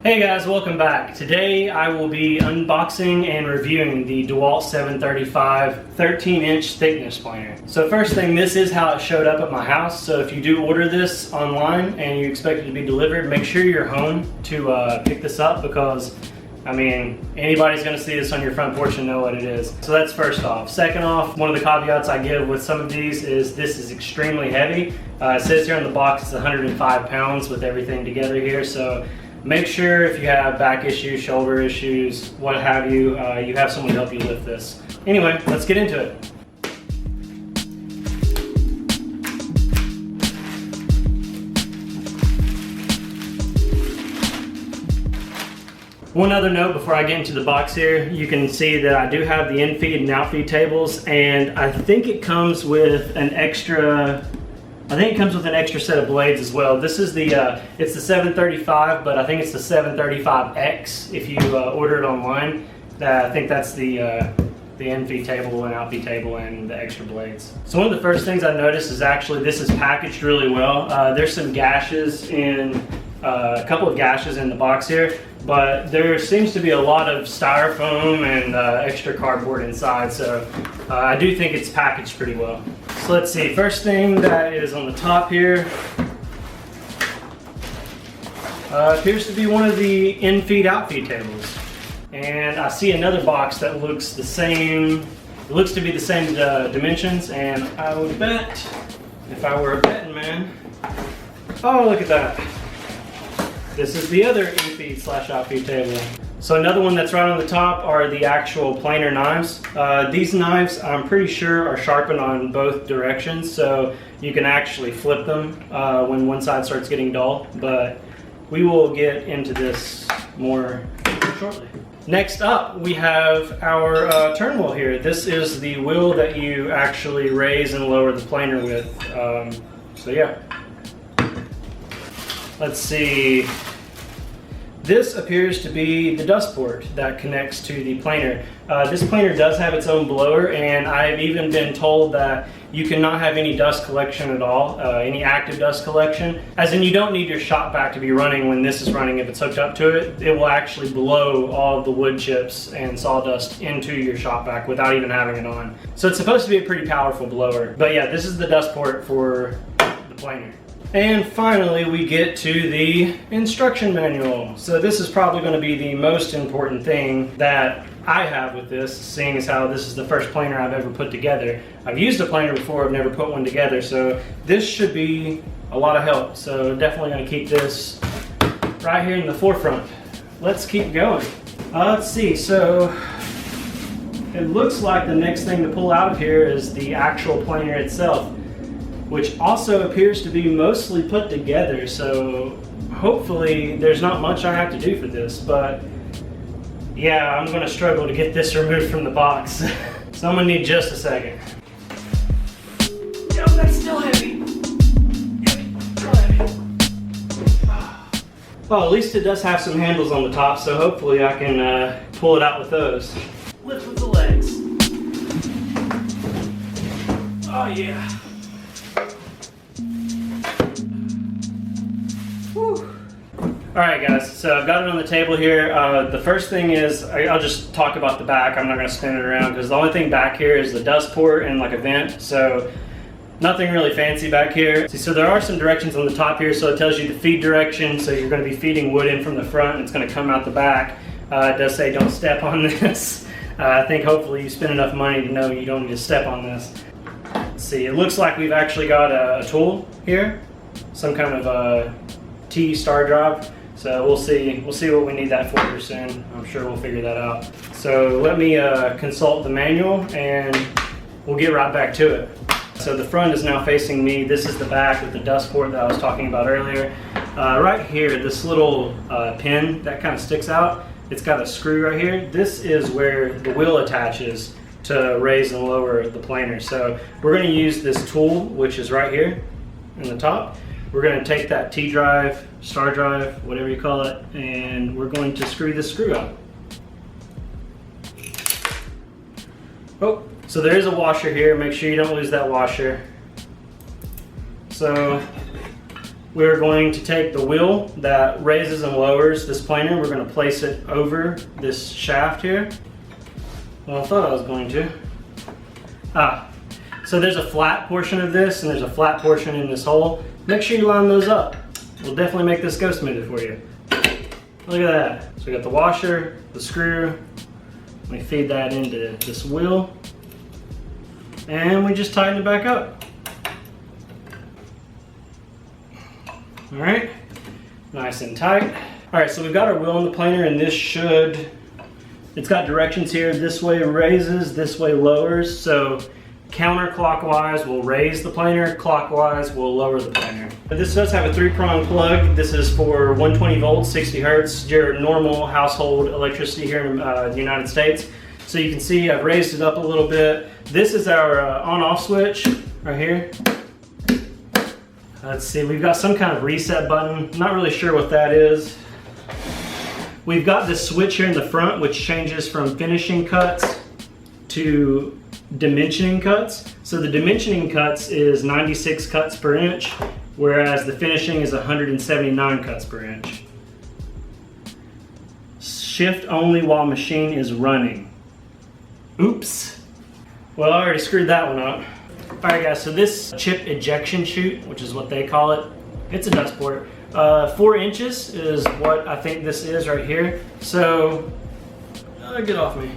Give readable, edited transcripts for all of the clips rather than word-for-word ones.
Hey guys, welcome back. Today I will be unboxing and reviewing the DeWALT 735 13-inch thickness planer. So first thing, this is how it showed up at my house. So if you do order this online and you expect it to be delivered, make sure you're home to pick this up because, I mean, anybody's gonna see this on your front porch and know what it is. So that's first off. Second off, one of the caveats I give with some of these is this is extremely heavy. It says here on the box it's 105 pounds with everything together here. So make sure if you have back issues, shoulder issues, what have you, you have someone to help you lift this. Anyway, let's get into it. One other note before I get into the box here, you can see that I do have the infeed and outfeed tables, and I think it comes with an extra set of blades as well. This is the, it's the 735, but I think it's the 735X if you order it online. I think that's the infeed table and outfeed table and the extra blades. So one of the first things I noticed is actually this is packaged really well. There's some gashes in, a couple of gashes in the box here, but there seems to be a lot of styrofoam and extra cardboard inside, so I do think it's packaged pretty well. So let's see, first thing that is on the top here appears to be one of the infeed outfeed tables. And I see another box that looks the same, it looks to be the same dimensions, and I would bet, if I were a betting man, oh look at that. This is the other infeed slash outfeed table. So another one that's right on the top are the actual planer knives. These knives, I'm pretty sure, are sharpened on both directions, so you can actually flip them when one side starts getting dull, but we will get into this more shortly. Next up, we have our turn wheel here. This is the wheel that you actually raise and lower the planer with. So yeah. Let's see. This appears to be the dust port that connects to the planer. This planer does have its own blower, and I've even been told that you cannot have any dust collection at all, any active dust collection. As in, you don't need your shop vac to be running when this is running. If it's hooked up to it, it will actually blow all of the wood chips and sawdust into your shop vac without even having it on. So it's supposed to be a pretty powerful blower. But yeah, this is the dust port for the planer. And finally, we get to the instruction manual. So this is probably going to be the most important thing that I have with this, seeing as how this is the first planer I've ever put together. I've used a planer before, I've never put one together, so this should be a lot of help. So definitely going to keep this right here in the forefront. Let's keep going. Let's see, so it looks like the next thing to pull out of here is the actual planer itself, which also appears to be mostly put together, so hopefully there's not much I have to do for this, but yeah, I'm gonna struggle to get this removed from the box. So I'm gonna need just a second. Yep, that's still heavy. Yep, still heavy. Well, at least it does have some handles on the top, so hopefully I can pull it out with those. Lift with the legs. Oh yeah. Alright guys, so I've got it on the table here. The first thing is, I'll just talk about the back. I'm not going to spin it around because the only thing back here is the dust port and like a vent, so nothing really fancy back here. See, so there are some directions on the top here, so it tells you the feed direction, so you're going to be feeding wood in from the front and it's going to come out the back. It does say don't step on this. I think hopefully you spend enough money to know you don't need to step on this. Let's see, it looks like we've actually got a tool here, some kind of a T-star drive. So we'll see what we need that for here soon. I'm sure we'll figure that out. So let me consult the manual and we'll get right back to it. So the front is now facing me. This is the back with the dust port that I was talking about earlier. Right here, this little pin that kind of sticks out, it's got a screw right here. This is where the wheel attaches to raise and lower the planer. So we're going to use this tool, which is right here in the top. We're going to take that T-drive, star drive, whatever you call it, and we're going to screw this screw out. Oh, so there is a washer here. Make sure you don't lose that washer. So we're going to take the wheel that raises and lowers this planer. We're going to place it over this shaft here. Well, I thought I was going to. So there's a flat portion of this and there's a flat portion in this hole. Make sure you line those up. We'll definitely make this go smoother for you. Look at that. So we got the washer, the screw. We feed that into this wheel and we just tighten it back up. All right, nice and tight. All right, so we've got our wheel in the planer and this it's got directions here. This way raises, this way lowers. So counterclockwise will raise the planer, clockwise will lower the planer. This does have a 3-prong plug. This is for 120 volts, 60 hertz, your normal household electricity here in the United States. So you can see I've raised it up a little bit. This is our on-off switch right here. Let's see, we've got some kind of reset button. Not really sure what that is. We've got this switch here in the front which changes from finishing cuts to dimensioning cuts. So the dimensioning cuts is 96 cuts per inch, whereas the finishing is 179 cuts per inch. Shift only while machine is running. Oops. Well, I already screwed that one up. Alright guys, so this chip ejection chute, which is what they call it, it's a dust port. 4 inches is what I think this is right here. So, get off me.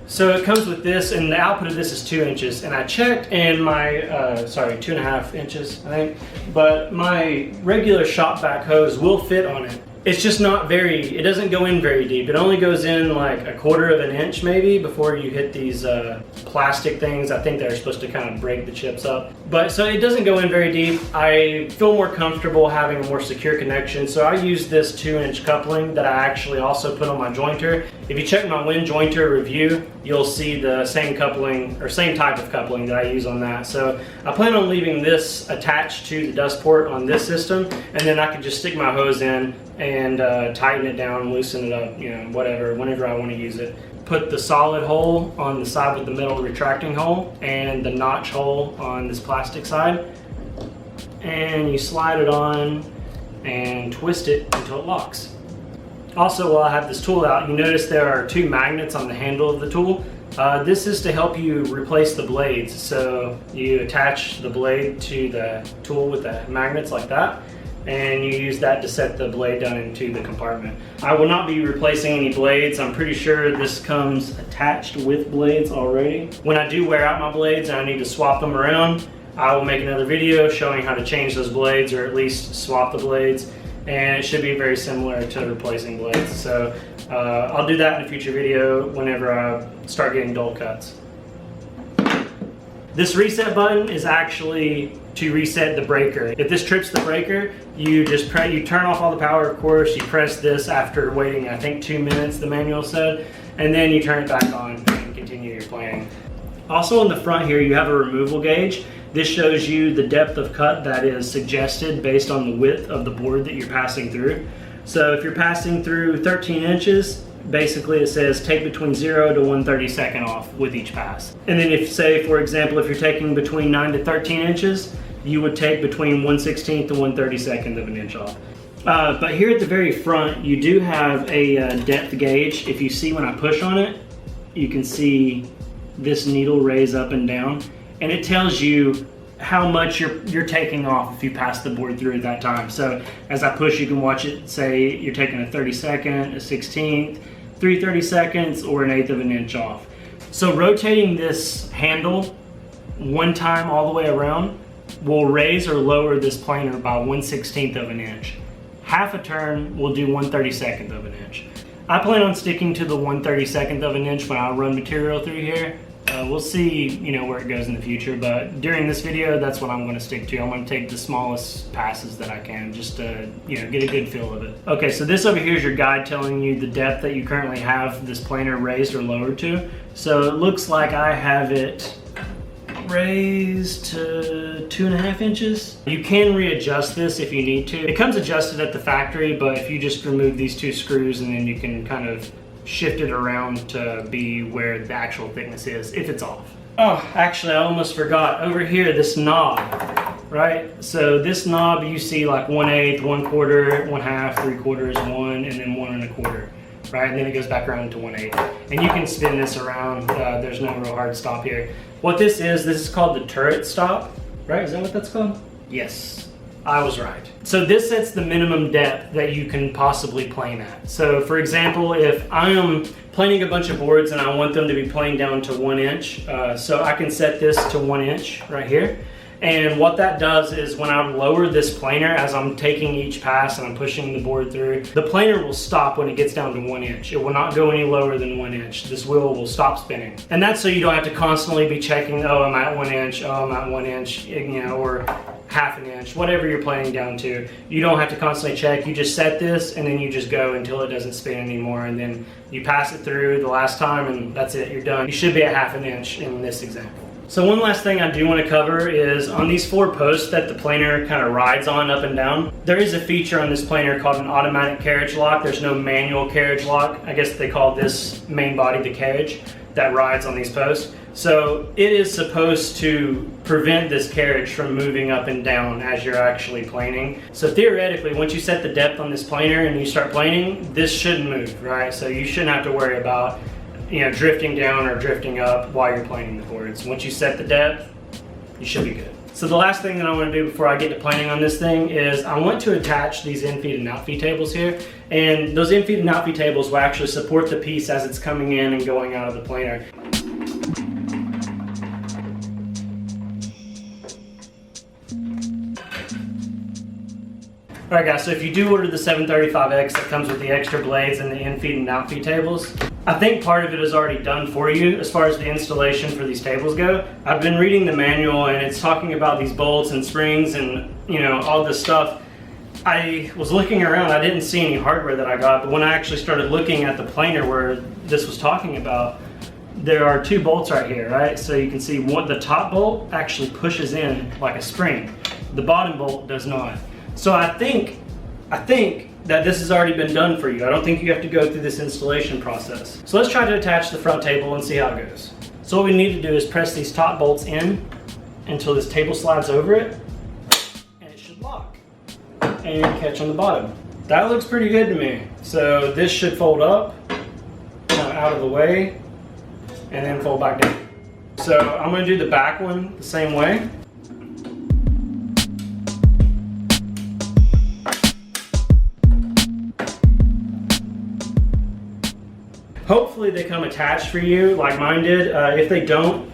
So it comes with this, and the output of this is 2 inches. And I checked, and my, sorry, 2.5 inches, I think. But my regular shop vac hose will fit on it. It's just not very, it doesn't go in very deep. It only goes in like 1/4 of an inch maybe before you hit these plastic things. I think they're supposed to kind of break the chips up. But so it doesn't go in very deep. I feel more comfortable having a more secure connection. So I use this 2-inch coupling that I actually also put on my jointer. If you check my Win jointer review, you'll see the same coupling or same type of coupling that I use on that. So I plan on leaving this attached to the dust port on this system, and then I can just stick my hose in and tighten it down, loosen it up, you know, whatever, whenever I want to use it. Put the solid hole on the side with the metal retracting hole and the notch hole on this plastic side, and you slide it on and twist it until it locks. Also, while I have this tool out, you notice there are 2 magnets on the handle of the tool. This is to help you replace the blades. So you attach the blade to the tool with the magnets like that, and you use that to set the blade down into the compartment. I will not be replacing any blades. I'm pretty sure this comes attached with blades already. When I do wear out my blades and I need to swap them around, I will make another video showing how to change those blades, or at least swap the blades, and it should be very similar to replacing blades. So I'll do that in a future video whenever I start getting dull cuts. This reset button is actually to reset the breaker. If this trips the breaker, you just you turn off all the power, of course, you press this after waiting, I think 2 minutes, the manual said, and then you turn it back on and continue your playing. Also on the front here, you have a removal gauge. This shows you the depth of cut that is suggested based on the width of the board that you're passing through. So if you're passing through 13 inches, basically it says take between 0 to 1/32 off with each pass. And then if, say, for example, if you're taking between 9 to 13 inches, you would take between 1/16 to 1/32 of an inch off. But here at the very front, you do have a depth gauge. If you see when I push on it, you can see this needle raise up and down, and it tells you how much you're taking off if you pass the board through at that time. So as I push, you can watch it say you're taking a 32nd, a 16th, 3/32, or an 1/8 of an inch off. So rotating this handle one time all the way around will raise or lower this planer by 1/16 of an inch. Half a turn will do 1/32 of an inch. I plan on sticking to the 1/32 of an inch when I run material through here. We'll see, you know, where it goes in the future, but during this video, that's what I'm going to stick to. I'm going to take the smallest passes that I can, just to, you know, get a good feel of it. Okay, so this over here is your guide telling you the depth that you currently have this planer raised or lowered to. So it looks like I have it raised to 2.5 inches. You can readjust this if you need to. It comes adjusted at the factory, but if you just remove these 2 screws, and then you can kind of shift it around to be where the actual thickness is, if it's off. Oh, actually I almost forgot. Over here, this knob, right? So this knob, you see like 1/8, 1/4, 1/2, 3/4, 1, and then 1 1/4, right? And then it goes back around to 1/8. And you can spin this around. There's no real hard stop here. What this is called the turret stop, right? Is that what that's called? Yes, I was right. So this sets the minimum depth that you can possibly plane at. So for example, if I am planing a bunch of boards and I want them to be planed down to 1 inch, so I can set this to 1 inch right here. And what that does is when I lower this planer, as I'm taking each pass and I'm pushing the board through, the planer will stop when it gets down to 1 inch. It will not go any lower than 1 inch. This wheel will stop spinning. And that's so you don't have to constantly be checking, oh, I'm at 1 inch, oh, I'm at 1 inch, you know, or 1/2 inch, whatever you're planing down to. You don't have to constantly check. You just set this and then you just go until it doesn't spin anymore. And then you pass it through the last time and that's it, you're done. You should be at 1/2 inch in this example. So one last thing I do want to cover is on these 4 posts that the planer kind of rides on up and down, there is a feature on this planer called an automatic carriage lock. There's no manual carriage lock. I guess they call this main body the carriage that rides on these posts. So it is supposed to prevent this carriage from moving up and down as you're actually planing. So theoretically, once you set the depth on this planer and you start planing, this shouldn't move, right? So you shouldn't have to worry about, you know, drifting down or drifting up while you're planing the boards. Once you set the depth, you should be good. So the last thing that I want to do before I get to planing on this thing is I want to attach these infeed and outfeed tables here. And those infeed and outfeed tables will actually support the piece as it's coming in and going out of the planer. Alright guys, so if you do order the 735X that comes with the extra blades and the infeed and outfeed tables, I think part of it is already done for you as far as the installation for these tables go. I've been reading the manual and it's talking about these bolts and springs and, you know, all this stuff. I was looking around, I didn't see any hardware that I got, but when I actually started looking at the planer where this was talking about, there are 2 bolts right here, right? So you can see the top bolt actually pushes in like a spring. The bottom bolt does not. So I think that this has already been done for you. I don't think you have to go through this installation process. So let's try to attach the front table and see how it goes. So what we need to do is press these top bolts in until this table slides over it, and it should lock and catch on the bottom. That looks pretty good to me. So this should fold up, out of the way, and then fold back down. So I'm going to do the back one the same way. Hopefully they come attached for you like mine did. If they don't,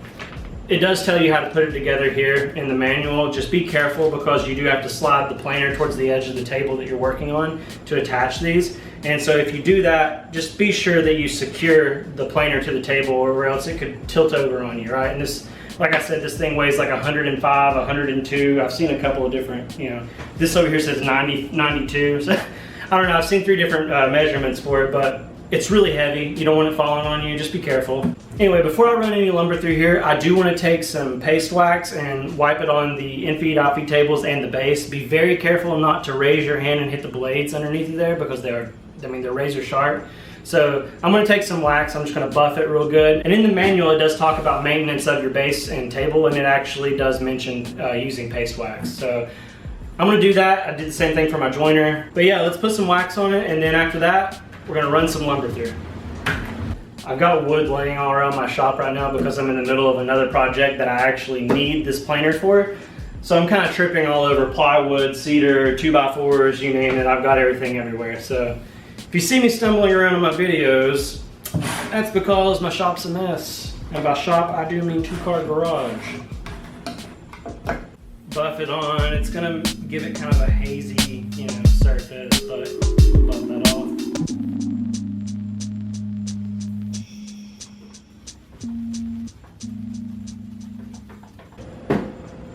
it does tell you how to put it together here in the manual. Just be careful because you do have to slide the planer towards the edge of the table that you're working on to attach these. And so if you do that, just be sure that you secure the planer to the table or else it could tilt over on you, right? And this, like I said, this thing weighs like 105, 102. I've seen a couple of different, you know, this over here says 90, 92. So I don't know, I've seen 3 different measurements for it, but it's really heavy. You don't want it falling on you, just be careful. Anyway, before I run any lumber through here, I do want to take some paste wax and wipe it on the infeed, outfeed tables and the base. Be very careful not to raise your hand and hit the blades underneath you there because they're razor sharp. So I'm going to take some wax, I'm just going to buff it real good. And in the manual it does talk about maintenance of your base and table, and it actually does mention using paste wax. So I'm going to do that. I did the same thing for my joiner. But yeah, let's put some wax on it, and then after that, we're going to run some lumber through. I've got wood laying all around my shop right now because I'm in the middle of another project that I actually need this planer for. So I'm kind of tripping all over plywood, cedar, 2x4s, you name it. I've got everything everywhere. So if you see me stumbling around in my videos, that's because my shop's a mess. And by shop, I do mean 2-car garage. Buff it on. It's going to give it kind of a hazy, you know, surface, but buff that off.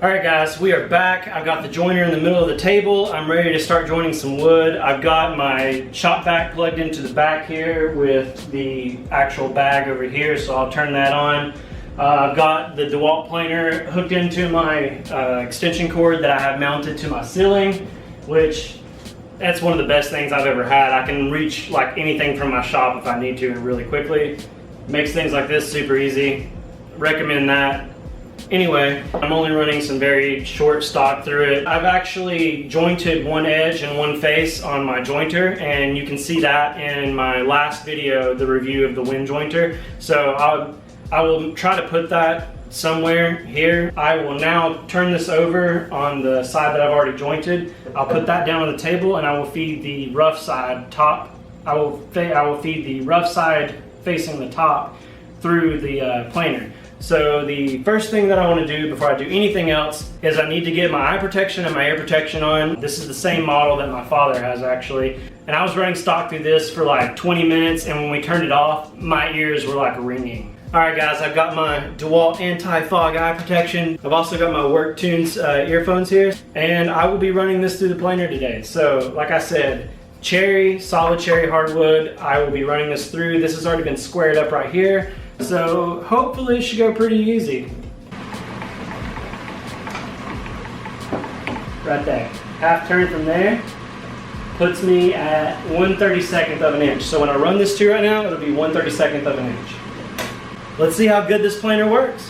Alright guys, we are back. I've got the joiner in the middle of the table. I'm ready to start joining some wood. I've got my shop vac plugged into the back here with the actual bag over here, so I'll turn that on. I've got the DeWALT planer hooked into my extension cord that I have mounted to my ceiling, which that's one of the best things I've ever had. I can reach like anything from my shop if I need to really quickly. Makes things like this super easy. Recommend that. Anyway, I'm only running some very short stock through it. I've actually jointed one edge and one face on my jointer, and you can see that in my last video, the review of the wind jointer. So I will try to put that somewhere here. I will now turn this over on the side that I've already jointed. I'll put that down on the table, and I will feed the rough side top. I will feed the rough side facing the top through the planer. So the first thing that I want to do before I do anything else is I need to get my eye protection and my ear protection on. This is the same model that my father has actually. And I was running stock through this for like 20 minutes, and when we turned it off, my ears were like ringing. Alright guys, I've got my DeWALT anti-fog eye protection. I've also got my Work Tunes earphones here, and I will be running this through the planer today. So like I said, solid cherry hardwood, I will be running this through. This has already been squared up right here. So hopefully it should go pretty easy. Right there. Half turn from there puts me at 1/32 of an inch. So when I run this too right now, it'll be 1/32 of an inch. Let's see how good this planer works.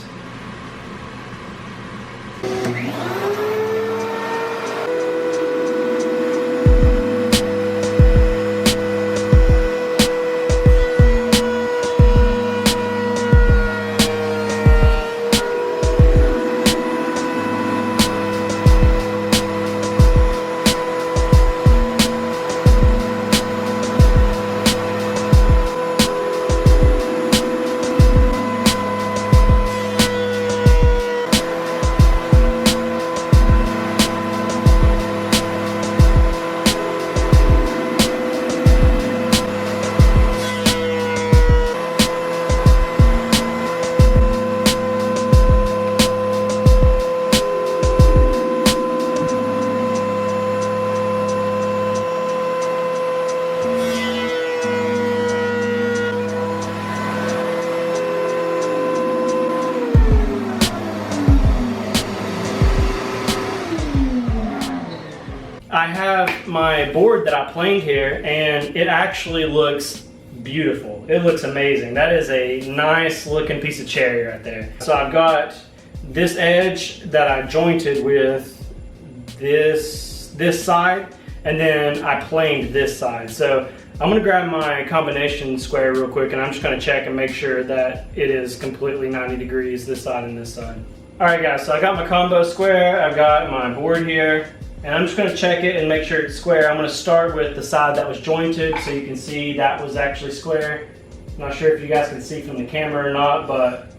I have my board that I planed here, and it actually looks beautiful. It looks amazing. That is a nice looking piece of cherry right there. So I've got this edge that I jointed with this side, and then I planed this side. So I'm gonna grab my combination square real quick, and I'm just gonna check and make sure that it is completely 90 degrees, this side and this side. All right guys, so I got my combo square, I've got my board here, and I'm just gonna check it and make sure it's square. I'm gonna start with the side that was jointed, so you can see that was actually square. I'm not sure if you guys can see from the camera or not, but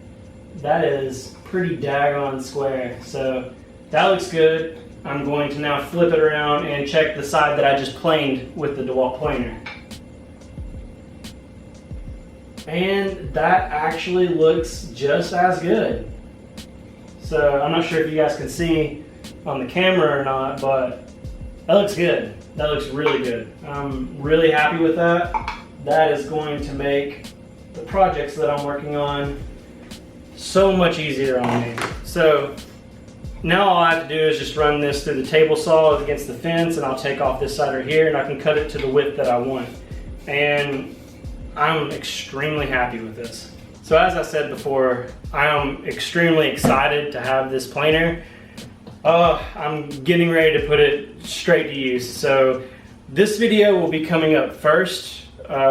that is pretty daggone square. So that looks good. I'm going to now flip it around and check the side that I just planed with the DeWALT planer. And that actually looks just as good. So I'm not sure if you guys can see on the camera or not, but that looks good. That looks really good. I'm really happy with that. That is going to make the projects that I'm working on so much easier on me. So now all I have to do is just run this through the table saw against the fence, and I'll take off this side right here, and I can cut it to the width that I want. And I'm extremely happy with this. So as I said before, I am extremely excited to have this planer. I'm getting ready to put it straight to use. So this video will be coming up first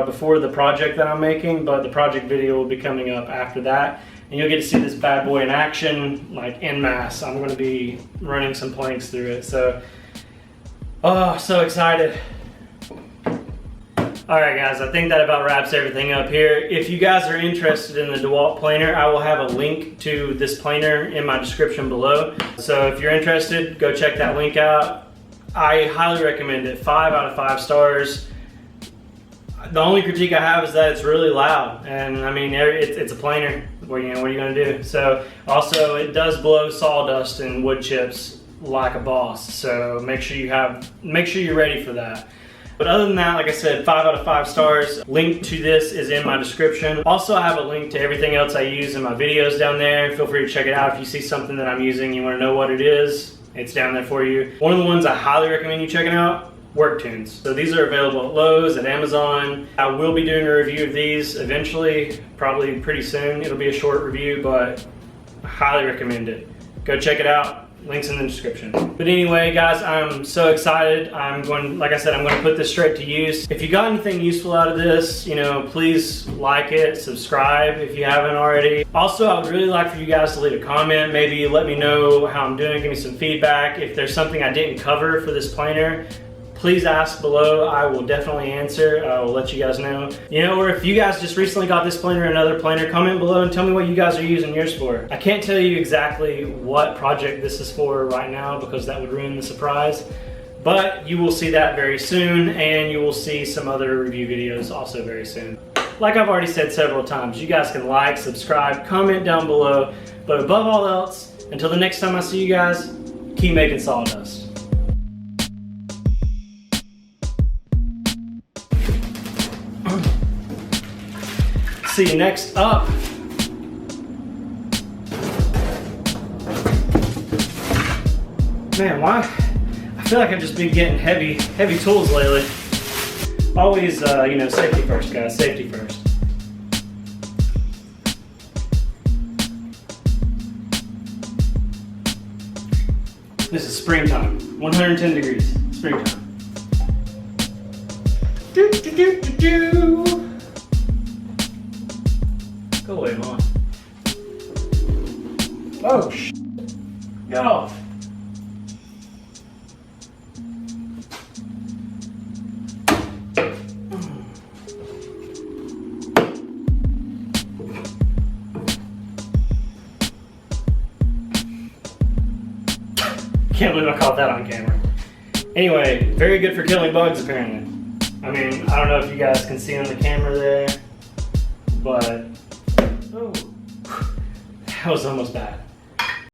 before the project that I'm making, but the project video will be coming up after that. And you'll get to see this bad boy in action, like en masse. I'm gonna be running some planks through it. So, so excited. All right guys, I think that about wraps everything up here. If you guys are interested in the DeWALT planer, I will have a link to this planer in my description below. So if you're interested, go check that link out. I highly recommend it. 5 out of 5 stars. The only critique I have is that it's really loud, and I mean it's a planer. What are you gonna do? So also it does blow sawdust and wood chips like a boss. So make sure you're ready for that. But other than that, like I said, 5 out of 5 stars. Link to this is in my description. Also, I have a link to everything else I use in my videos down there. Feel free to check it out. If you see something that I'm using, you want to know what it is, it's down there for you. One of the ones I highly recommend you checking out, Work Tunes. So these are available at Lowe's, at Amazon. I will be doing a review of these eventually, probably pretty soon. It'll be a short review, but I highly recommend it. Go check it out. Links in the description. But anyway, guys, I'm so excited. Like I said, I'm going to put this straight to use. If you got anything useful out of this, you know, please like it, subscribe if you haven't already. Also, I would really like for you guys to leave a comment. Maybe let me know how I'm doing, give me some feedback. If there's something I didn't cover for this planer, please ask below. I will definitely answer. I will let you guys know. You know, or if you guys just recently got this planer or another planer, comment below and tell me what you guys are using yours for. I can't tell you exactly what project this is for right now because that would ruin the surprise. But you will see that very soon, and you will see some other review videos also very soon. Like I've already said several times, you guys can like, subscribe, comment down below. But above all else, until the next time I see you guys, keep making sawdust. See you next up. Man, why? I feel like I've just been getting heavy tools lately. Always, you know, safety first, guys. Safety first. This is springtime. 110 degrees. Springtime. Do do do do do. Go away, Mom. Oh, get off. Can't believe I caught that on camera. Anyway, very good for killing bugs, apparently. I mean, I don't know if you guys can see on the camera there, but oh, that was almost bad.